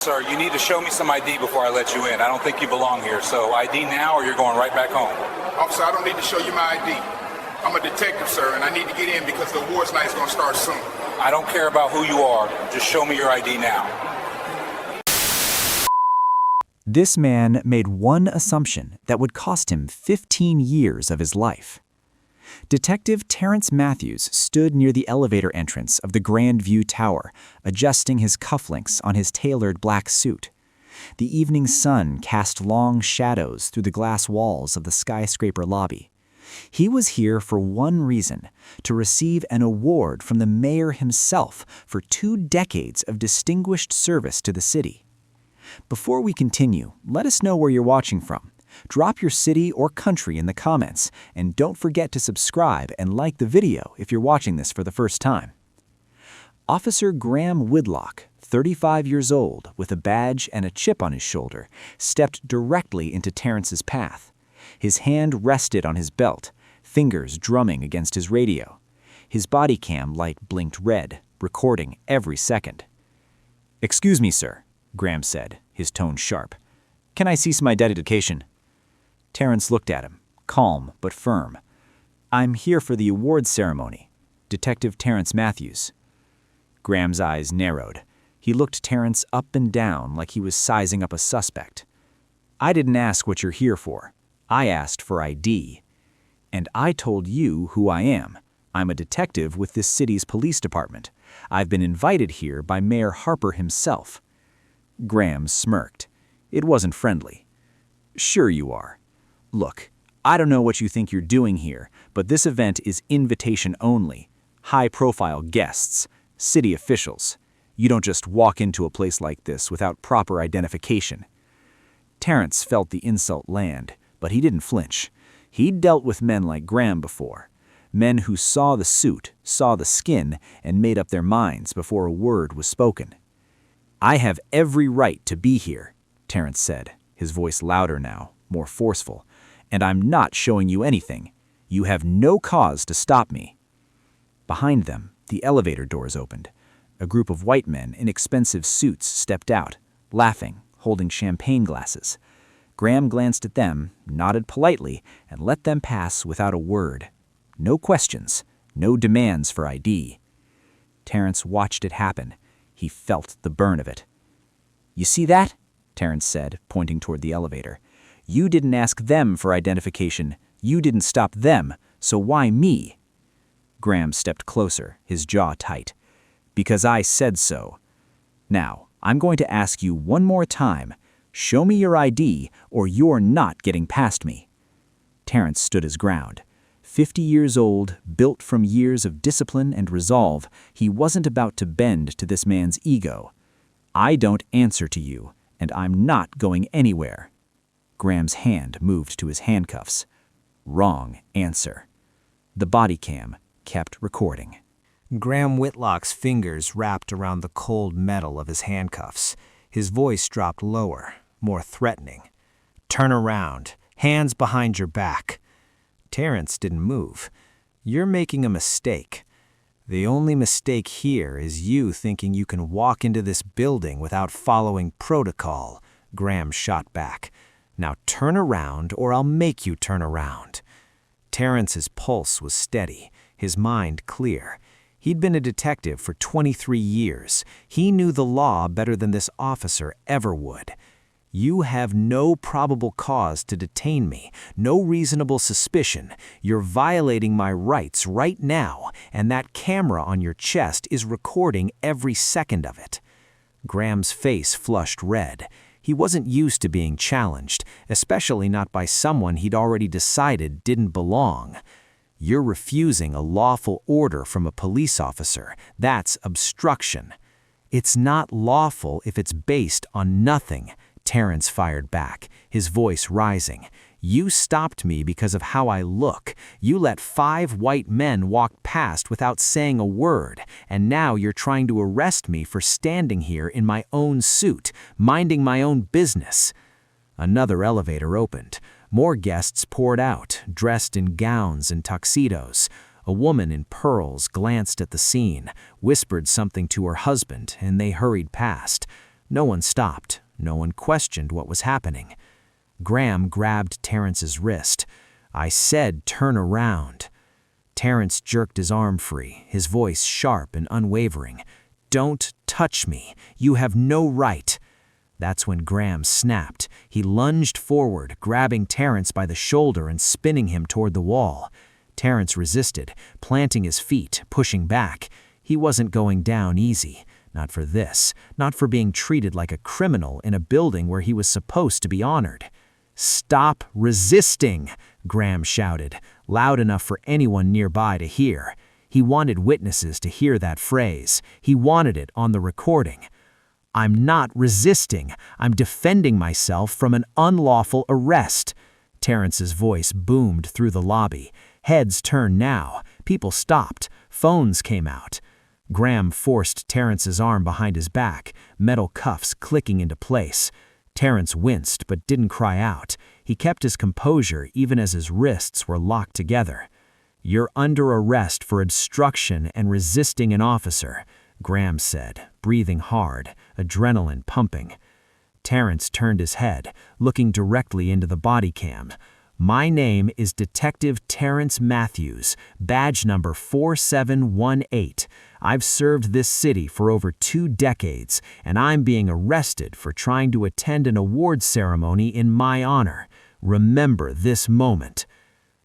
Sir, you need to show me some ID before I let you in. I don't think you belong here, so ID now or you're going right back home. Officer, I don't need to show you my ID. I'm a detective, sir, and I need to get in because the awards night is going to start soon. I don't care about who you are. Just show me your ID now. This man made one assumption that would cost him 15 years of his life. Detective Terrence Matthews stood near the elevator entrance of the Grand View Tower, adjusting his cufflinks on his tailored black suit. The evening sun cast long shadows through the glass walls of the skyscraper lobby. He was here for one reason: to receive an award from the mayor himself for 2 decades of distinguished service to the city. Before we continue, let us know where you're watching from. Drop your city or country in the comments, and don't forget to subscribe and like the video if you're watching this for the first time. Officer Graham Whitlock, 35 years old, with a badge and a chip on his shoulder, stepped directly into Terrence's path. His hand rested on his belt, fingers drumming against his radio. His body cam light blinked red, recording every second. "Excuse me, sir," Graham said, his tone sharp. "Can I see some identification?" Terrence looked at him, calm but firm. "I'm here for the awards ceremony. Detective Terrence Matthews." Graham's eyes narrowed. He looked Terrence up and down like he was sizing up a suspect. "I didn't ask what you're here for. I asked for ID. And I told you who I am. I'm a detective with this city's police department. I've been invited here by Mayor Harper himself." Graham smirked. It wasn't friendly. "Sure you are. Look, I don't know what you think you're doing here, but this event is invitation only. High-profile guests, city officials. You don't just walk into a place like this without proper identification." Terrence felt the insult land, but he didn't flinch. He'd dealt with men like Graham before. Men who saw the suit, saw the skin, and made up their minds before a word was spoken. "I have every right to be here," Terrence said, his voice louder now, more forceful. "And I'm not showing you anything. You have no cause to stop me." Behind them, the elevator doors opened. A group of white men in expensive suits stepped out, laughing, holding champagne glasses. Graham glanced at them, nodded politely, and let them pass without a word. No questions, no demands for ID. Terrence watched it happen. He felt the burn of it. "You see that?" Terrence said, pointing toward the elevator. "You didn't ask them for identification. You didn't stop them, so why me?" Graham stepped closer, his jaw tight. "Because I said so. Now, I'm going to ask you one more time. Show me your ID, or you're not getting past me." Terrence stood his ground. 50 years old, built from years of discipline and resolve, he wasn't about to bend to this man's ego. "I don't answer to you, and I'm not going anywhere." Graham's hand moved to his handcuffs. Wrong answer. The body cam kept recording. Graham Whitlock's fingers wrapped around the cold metal of his handcuffs. His voice dropped lower, more threatening. "Turn around. Hands behind your back." Terrence didn't move. "You're making a mistake. The only mistake here is you thinking you can walk into this building without following protocol," Graham shot back. "Now turn around or I'll make you turn around." Terrence's pulse was steady, his mind clear. He'd been a detective for 23 years. He knew the law better than this officer ever would. "You have no probable cause to detain me, no reasonable suspicion. You're violating my rights right now, and that camera on your chest is recording every second of it." Graham's face flushed red. He wasn't used to being challenged, especially not by someone he'd already decided didn't belong. "You're refusing a lawful order from a police officer. That's obstruction." "It's not lawful if it's based on nothing," Terrence fired back, his voice rising. "You stopped me because of how I look. You let 5 white men walk past without saying a word, and now you're trying to arrest me for standing here in my own suit, minding my own business." Another elevator opened. More guests poured out, dressed in gowns and tuxedos. A woman in pearls glanced at the scene, whispered something to her husband, and they hurried past. No one stopped. No one questioned what was happening. Graham grabbed Terrence's wrist. "I said turn around." Terrence jerked his arm free, his voice sharp and unwavering. "Don't touch me. You have no right." That's when Graham snapped. He lunged forward, grabbing Terrence by the shoulder and spinning him toward the wall. Terrence resisted, planting his feet, pushing back. He wasn't going down easy. Not for this. Not for being treated like a criminal in a building where he was supposed to be honored. "Stop resisting!" Graham shouted, loud enough for anyone nearby to hear. He wanted witnesses to hear that phrase. He wanted it on the recording. "I'm not resisting. I'm defending myself from an unlawful arrest." Terrence's voice boomed through the lobby. Heads turned now. People stopped. Phones came out. Graham forced Terrence's arm behind his back, metal cuffs clicking into place. Terrence winced but didn't cry out. He kept his composure even as his wrists were locked together. "You're under arrest for obstruction and resisting an officer," Graham said, breathing hard, adrenaline pumping. Terrence turned his head, looking directly into the body cam. "My name is Detective Terrence Matthews, badge number 4718. I've served this city for over 2 decades, and I'm being arrested for trying to attend an awards ceremony in my honor. Remember this moment."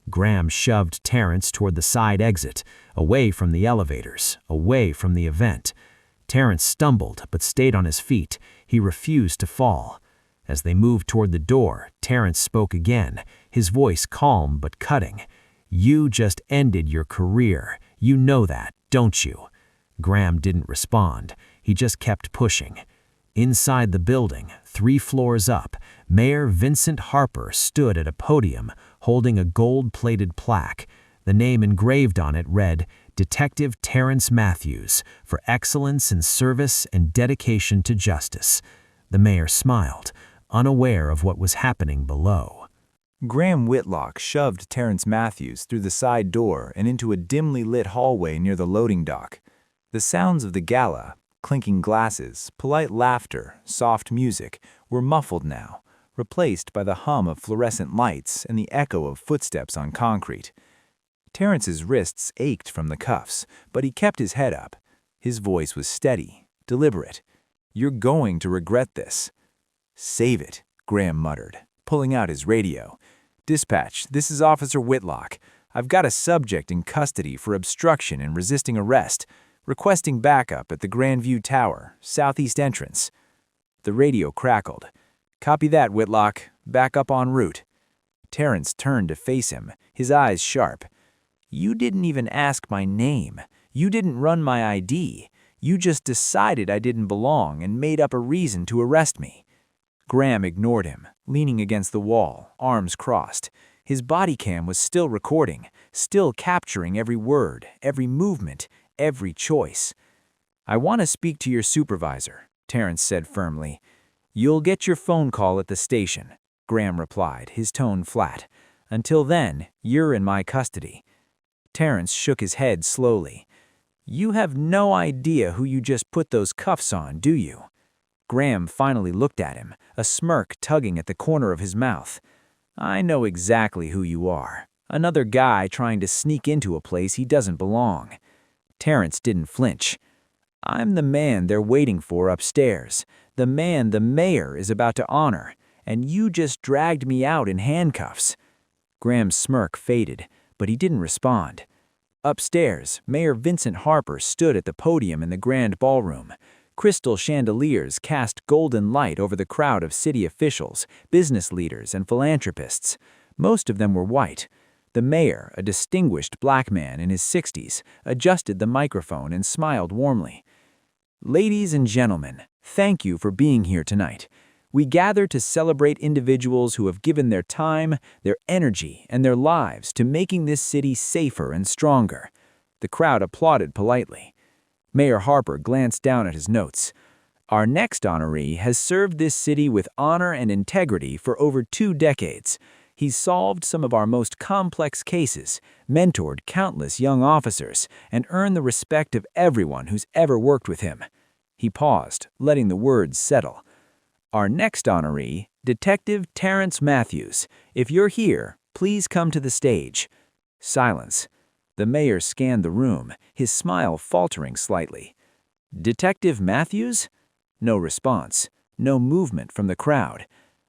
Graham shoved Terrence toward the side exit, away from the elevators, away from the event. Terrence stumbled but stayed on his feet. He refused to fall. As they moved toward the door, Terrence spoke again, his voice calm but cutting. "You just ended your career. You know that, don't you?" Graham didn't respond. He just kept pushing. Inside the building, 3 floors up, Mayor Vincent Harper stood at a podium holding a gold-plated plaque. The name engraved on it read, "Detective Terrence Matthews, for excellence in service and dedication to justice." The mayor smiled, unaware of what was happening below. Graham Whitlock shoved Terrence Matthews through the side door and into a dimly lit hallway near the loading dock. The sounds of the gala, clinking glasses, polite laughter, soft music, were muffled now, replaced by the hum of fluorescent lights and the echo of footsteps on concrete. Terrence's wrists ached from the cuffs, but he kept his head up. His voice was steady, deliberate. "You're going to regret this." "Save it," Graham muttered, pulling out his radio. "Dispatch, this is Officer Whitlock. I've got a subject in custody for obstruction and resisting arrest, requesting backup at the Grandview Tower, southeast entrance." The radio crackled. "Copy that, Whitlock. Backup en route." Terrence turned to face him, his eyes sharp. "You didn't even ask my name. You didn't run my ID. You just decided I didn't belong and made up a reason to arrest me." Graham ignored him, leaning against the wall, arms crossed. His body cam was still recording, still capturing every word, every movement, every choice. "I want to speak to your supervisor," Terrence said firmly. "You'll get your phone call at the station," Graham replied, his tone flat. "Until then, you're in my custody." Terrence shook his head slowly. "You have no idea who you just put those cuffs on, do you?" Graham finally looked at him, a smirk tugging at the corner of his mouth. "I know exactly who you are. Another guy trying to sneak into a place he doesn't belong." Terrence didn't flinch. "I'm the man they're waiting for upstairs, the man the mayor is about to honor, and you just dragged me out in handcuffs." Graham's smirk faded, but he didn't respond. Upstairs, Mayor Vincent Harper stood at the podium in the grand ballroom. Crystal chandeliers cast golden light over the crowd of city officials, business leaders, and philanthropists. Most of them were white. The mayor, a distinguished black man in his 60s, adjusted the microphone and smiled warmly. "Ladies and gentlemen, thank you for being here tonight. We gather to celebrate individuals who have given their time, their energy, and their lives to making this city safer and stronger." The crowd applauded politely. Mayor Harper glanced down at his notes. "Our next honoree has served this city with honor and integrity for over 2 decades. He's solved some of our most complex cases, mentored countless young officers, and earned the respect of everyone who's ever worked with him. He paused, letting the words settle. Our next honoree, Detective Terrence Matthews. If you're here, please come to the stage. Silence. The mayor scanned the room, his smile faltering slightly. Detective Matthews? No response. No movement from the crowd.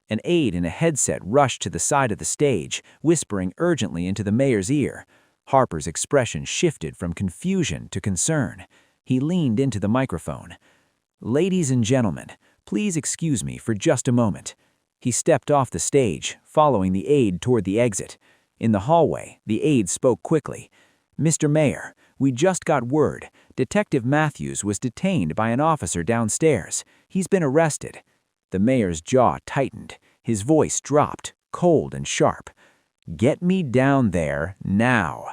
An aide in a headset rushed to the side of the stage, whispering urgently into the mayor's ear. Harper's expression shifted from confusion to concern. He leaned into the microphone. Ladies and gentlemen, please excuse me for just a moment. He stepped off the stage, following the aide toward the exit. In the hallway, the aide spoke quickly. Mr. Mayor, we just got word. Detective Matthews was detained by an officer downstairs. He's been arrested. The mayor's jaw tightened. His voice dropped, cold and sharp. Get me down there now.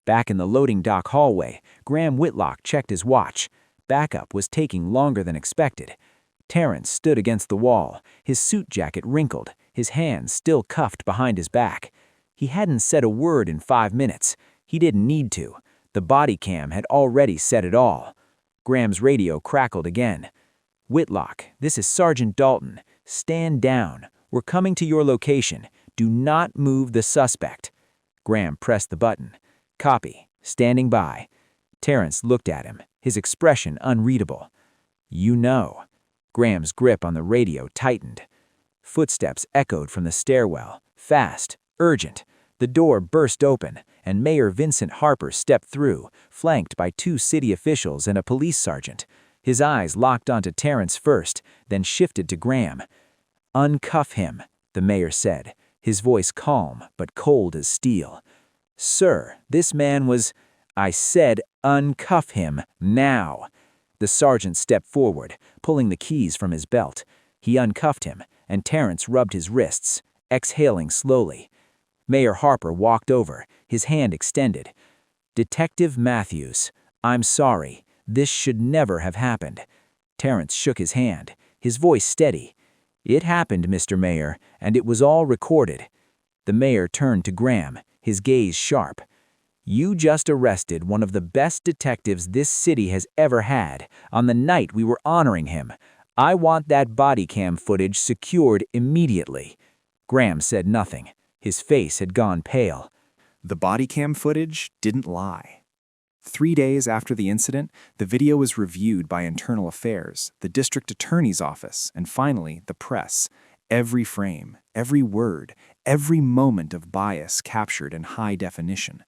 Back in the loading dock hallway, Graham Whitlock checked his watch. Backup was taking longer than expected. Terrence stood against the wall, his suit jacket wrinkled, his hands still cuffed behind his back. He hadn't said a word in 5 minutes. He didn't need to. The body cam had already said it all. Graham's radio crackled again. Whitlock, this is Sergeant Dalton. Stand down. We're coming to your location. Do not move the suspect. Graham pressed the button. Copy. Standing by. Terrence looked at him, his expression unreadable. You know. Graham's grip on the radio tightened. Footsteps echoed from the stairwell, fast, urgent. The door burst open, and Mayor Vincent Harper stepped through, flanked by 2 city officials and a police sergeant. His eyes locked onto Terrence first, then shifted to Graham. Uncuff him, the mayor said, his voice calm but cold as steel. Sir, this man was... I said uncuff him now. The sergeant stepped forward, pulling the keys from his belt. He uncuffed him, and Terrence rubbed his wrists, exhaling slowly. Mayor Harper walked over, his hand extended. Detective Matthews, I'm sorry. This should never have happened. Terrence shook his hand, his voice steady. It happened, Mr. Mayor, and it was all recorded. The mayor turned to Graham, his gaze sharp. You just arrested one of the best detectives this city has ever had on the night we were honoring him. I want that body cam footage secured immediately. Graham said nothing. His face had gone pale. The body cam footage didn't lie. 3 days after the incident, the video was reviewed by Internal Affairs, the district attorney's office, and finally, the press. Every frame, every word, every moment of bias captured in high definition.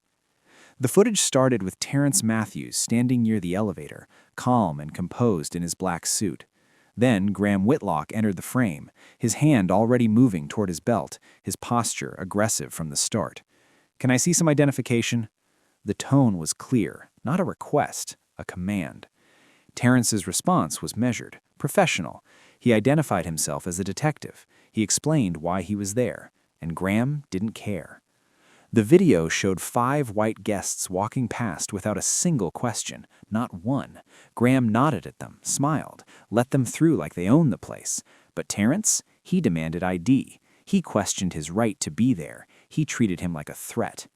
The footage started with Terrence Matthews standing near the elevator, calm and composed in his black suit. Then Graham Whitlock entered the frame, his hand already moving toward his belt, his posture aggressive from the start. Can I see some identification? The tone was clear, not a request, a command. Terrence's response was measured, professional. He identified himself as a detective. He explained why he was there, and Graham didn't care. The video showed 5 white guests walking past without a single question, not one. Graham nodded at them, smiled, let them through like they owned the place. But Terrence, he demanded ID. He questioned his right to be there. He treated him like a threat.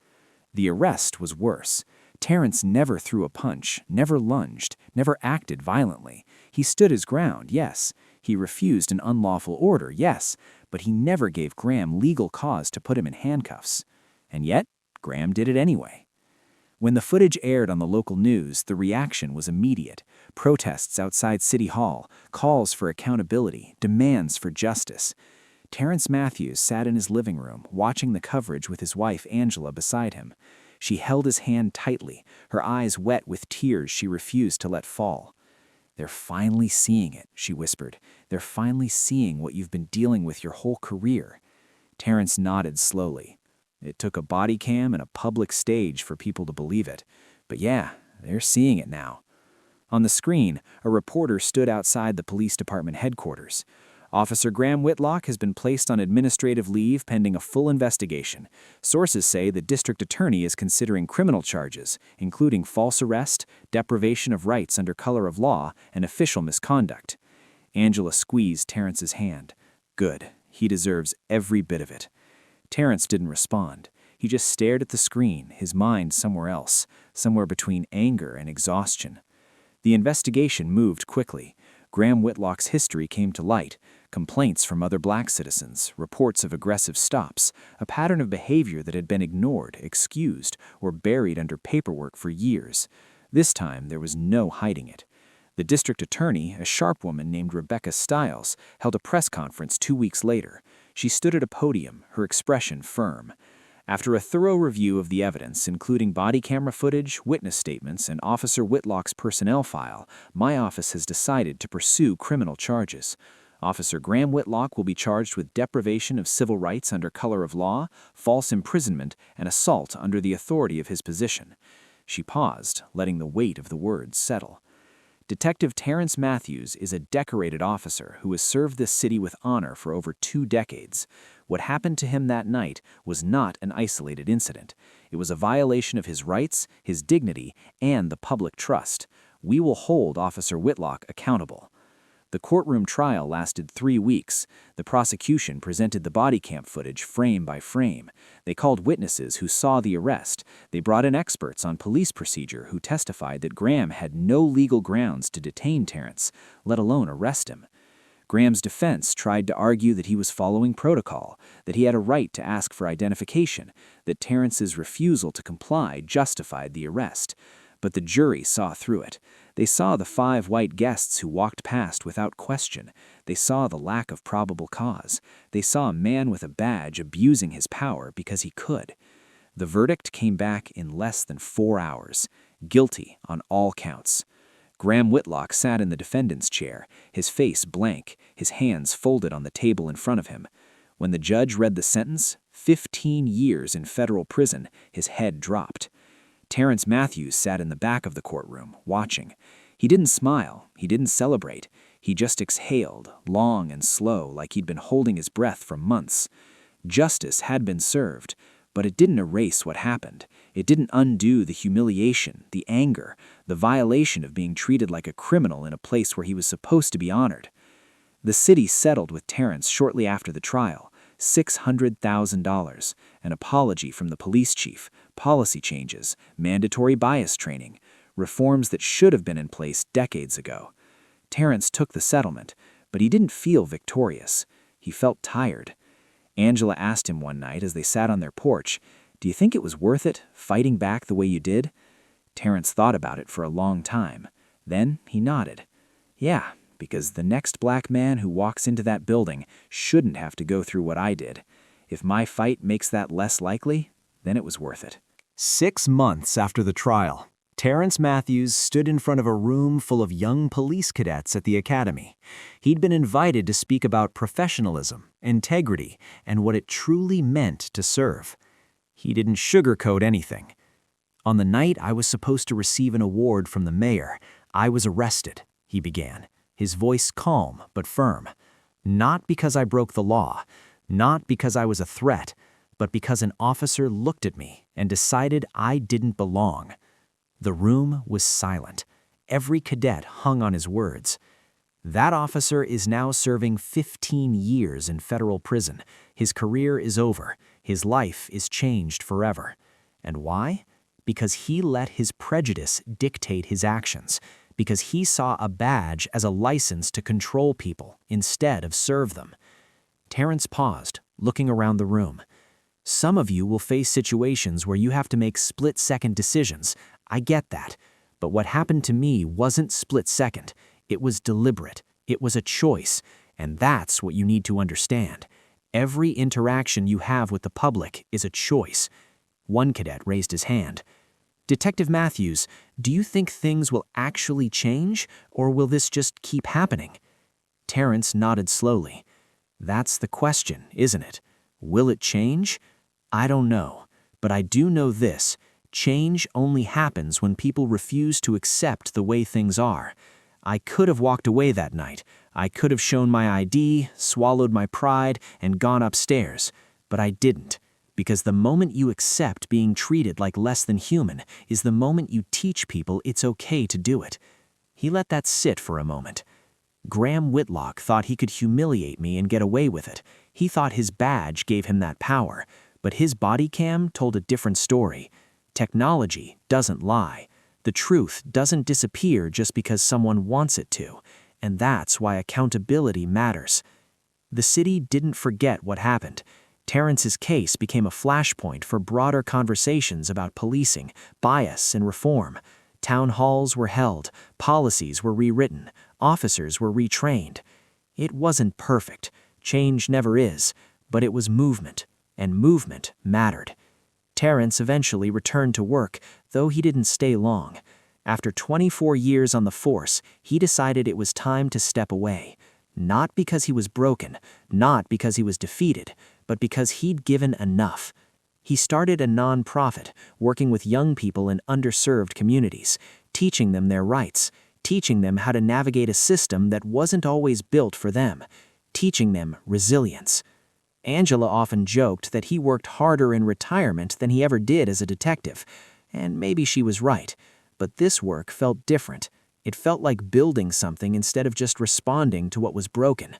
The arrest was worse. Terrence never threw a punch, never lunged, never acted violently. He stood his ground, yes. He refused an unlawful order, yes. But he never gave Graham legal cause to put him in handcuffs. And yet, Graham did it anyway. When the footage aired on the local news, the reaction was immediate. Protests outside City Hall, calls for accountability, demands for justice. Terrence Matthews sat in his living room, watching the coverage with his wife Angela beside him. She held his hand tightly, her eyes wet with tears she refused to let fall. They're finally seeing it, she whispered. They're finally seeing what you've been dealing with your whole career. Terrence nodded slowly. It took a body cam and a public stage for people to believe it. But yeah, they're seeing it now. On the screen, a reporter stood outside the police department headquarters. Officer Graham Whitlock has been placed on administrative leave pending a full investigation. Sources say the district attorney is considering criminal charges, including false arrest, deprivation of rights under color of law, and official misconduct. Angela squeezed Terrence's hand. Good. He deserves every bit of it. Terrence didn't respond. He just stared at the screen, his mind somewhere else, somewhere between anger and exhaustion. The investigation moved quickly. Graham Whitlock's history came to light. Complaints from other black citizens, reports of aggressive stops, a pattern of behavior that had been ignored, excused, or buried under paperwork for years. This time, there was no hiding it. The district attorney, a sharp woman named Rebecca Stiles, held a press conference 2 weeks later. She stood at a podium, her expression firm. After a thorough review of the evidence, including body camera footage, witness statements, and Officer Whitlock's personnel file, my office has decided to pursue criminal charges. Officer Graham Whitlock will be charged with deprivation of civil rights under color of law, false imprisonment, and assault under the authority of his position. She paused, letting the weight of the words settle. Detective Terrence Matthews is a decorated officer who has served this city with honor for over 2 decades. What happened to him that night was not an isolated incident. It was a violation of his rights, his dignity, and the public trust. We will hold Officer Whitlock accountable. The courtroom trial lasted 3 weeks. The prosecution presented the body cam footage frame by frame. They called witnesses who saw the arrest. They brought in experts on police procedure who testified that Graham had no legal grounds to detain Terrence, let alone arrest him. Graham's defense tried to argue that he was following protocol, that he had a right to ask for identification, that Terrence's refusal to comply justified the arrest. But the jury saw through it. They saw the 5 white guests who walked past without question. They saw the lack of probable cause. They saw a man with a badge abusing his power because he could. The verdict came back in less than 4 hours. Guilty on all counts. Graham Whitlock sat in the defendant's chair, his face blank, his hands folded on the table in front of him. When the judge read the sentence, 15 years in federal prison, his head dropped. Terrence Matthews sat in the back of the courtroom, watching. He didn't smile, he didn't celebrate. He just exhaled, long and slow, like he'd been holding his breath for months. Justice had been served, but it didn't erase what happened. It didn't undo the humiliation, the anger, the violation of being treated like a criminal in a place where he was supposed to be honored. The city settled with Terrence shortly after the trial. $600,000, an apology from the police chief, policy changes, mandatory bias training, reforms that should have been in place decades ago. Terrence took the settlement, but he didn't feel victorious. He felt tired. Angela asked him one night as they sat on their porch, "Do you think it was worth it, fighting back the way you did?" Terrence thought about it for a long time. Then he nodded. "Yeah, because the next black man who walks into that building shouldn't have to go through what I did. If my fight makes that less likely, then it was worth it." 6 months after the trial, Terrence Matthews stood in front of a room full of young police cadets at the academy. He'd been invited to speak about professionalism, integrity, and what it truly meant to serve. He didn't sugarcoat anything. "On the night I was supposed to receive an award from the mayor, I was arrested," he began, his voice calm but firm. "Not because I broke the law, not because I was a threat, but because an officer looked at me and decided I didn't belong." The room was silent. Every cadet hung on his words. That officer is now serving 15 years in federal prison. His career is over. His life is changed forever. And why? Because he let his prejudice dictate his actions. Because he saw a badge as a license to control people instead of serve them. Terrence paused, looking around the room. "Some of you will face situations where you have to make split-second decisions. I get that. But what happened to me wasn't split-second. It was deliberate. It was a choice. And that's what you need to understand. Every interaction you have with the public is a choice." One cadet raised his hand. "Detective Matthews, do you think things will actually change, or will this just keep happening?" Terrence nodded slowly. "That's the question, isn't it? Will it change? I don't know. But I do know this. Change only happens when people refuse to accept the way things are. I could have walked away that night. I could have shown my ID, swallowed my pride, and gone upstairs. But I didn't. Because the moment you accept being treated like less than human is the moment you teach people it's okay to do it." He let that sit for a moment. "Graham Whitlock thought he could humiliate me and get away with it. He thought his badge gave him that power. But his body cam told a different story. Technology doesn't lie. The truth doesn't disappear just because someone wants it to. And that's why accountability matters. The city didn't forget what happened. Terrence's case became a flashpoint for broader conversations about policing, bias, and reform. Town halls were held, policies were rewritten, officers were retrained. It wasn't perfect, change never is, but it was movement, and movement mattered. Terrence eventually returned to work, though he didn't stay long. After 24 years on the force, he decided it was time to step away. Not because he was broken, not because he was defeated, but because he'd given enough. He started a nonprofit, working with young people in underserved communities, teaching them their rights, teaching them how to navigate a system that wasn't always built for them, teaching them resilience. Angela often joked that he worked harder in retirement than he ever did as a detective, and maybe she was right, but this work felt different. It felt like building something instead of just responding to what was broken.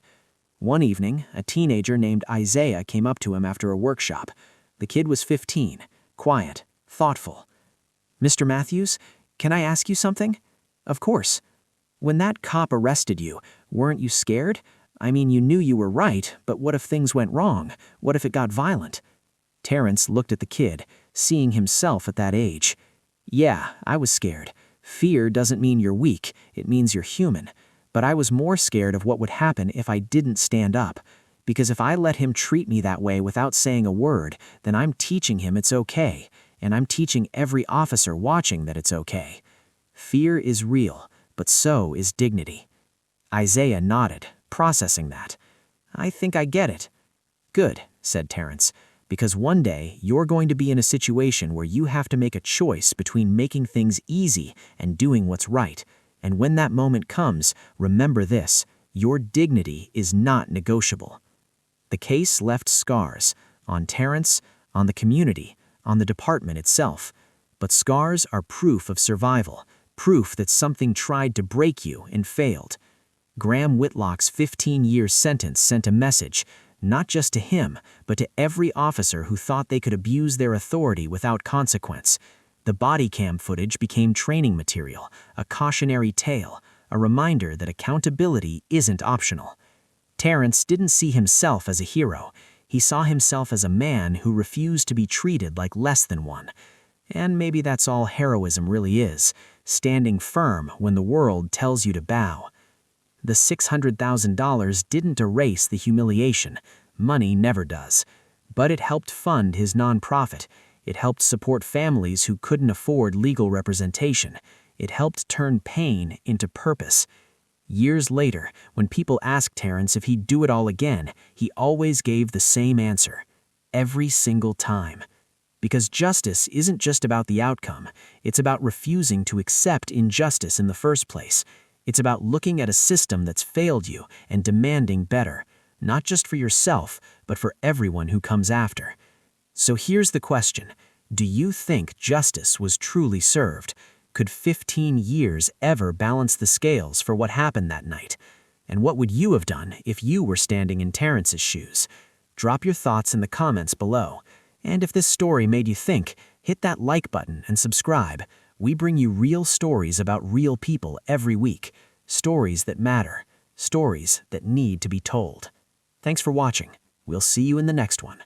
One evening, a teenager named Isaiah came up to him after a workshop. The kid was 15, quiet, thoughtful. "Mr. Matthews, can I ask you something?" "Of course." "When that cop arrested you, weren't you scared? I mean, you knew you were right, but what if things went wrong? What if it got violent?" Terrence looked at the kid, seeing himself at that age. "Yeah, I was scared. Fear doesn't mean you're weak, it means you're human. But I was more scared of what would happen if I didn't stand up. Because if I let him treat me that way without saying a word, then I'm teaching him it's okay, and I'm teaching every officer watching that it's okay. Fear is real, but so is dignity." Isaiah nodded, processing that. "I think I get it." "Good," said Terrence, "because one day you're going to be in a situation where you have to make a choice between making things easy and doing what's right. And when that moment comes, remember this: your dignity is not negotiable." The case left scars on Terrence, on the community, on the department itself. But scars are proof of survival, proof that something tried to break you and failed. Graham Whitlock's 15-year sentence sent a message, not just to him, but to every officer who thought they could abuse their authority without consequence. The body cam footage became training material, a cautionary tale, a reminder that accountability isn't optional. Terrence didn't see himself as a hero. He saw himself as a man who refused to be treated like less than one. And maybe that's all heroism really is, standing firm when the world tells you to bow. The $600,000 didn't erase the humiliation. Money never does. But it helped fund his nonprofit. It helped support families who couldn't afford legal representation. It helped turn pain into purpose. Years later, when people asked Terrence if he'd do it all again, he always gave the same answer. Every single time. Because justice isn't just about the outcome. It's about refusing to accept injustice in the first place. It's about looking at a system that's failed you and demanding better, not just for yourself, but for everyone who comes after. So here's the question. Do you think justice was truly served? Could 15 years ever balance the scales for what happened that night? And what would you have done if you were standing in Terrence's shoes? Drop your thoughts in the comments below. And if this story made you think, hit that like button and subscribe. We bring you real stories about real people every week. Stories that matter. Stories that need to be told. Thanks for watching. We'll see you in the next one.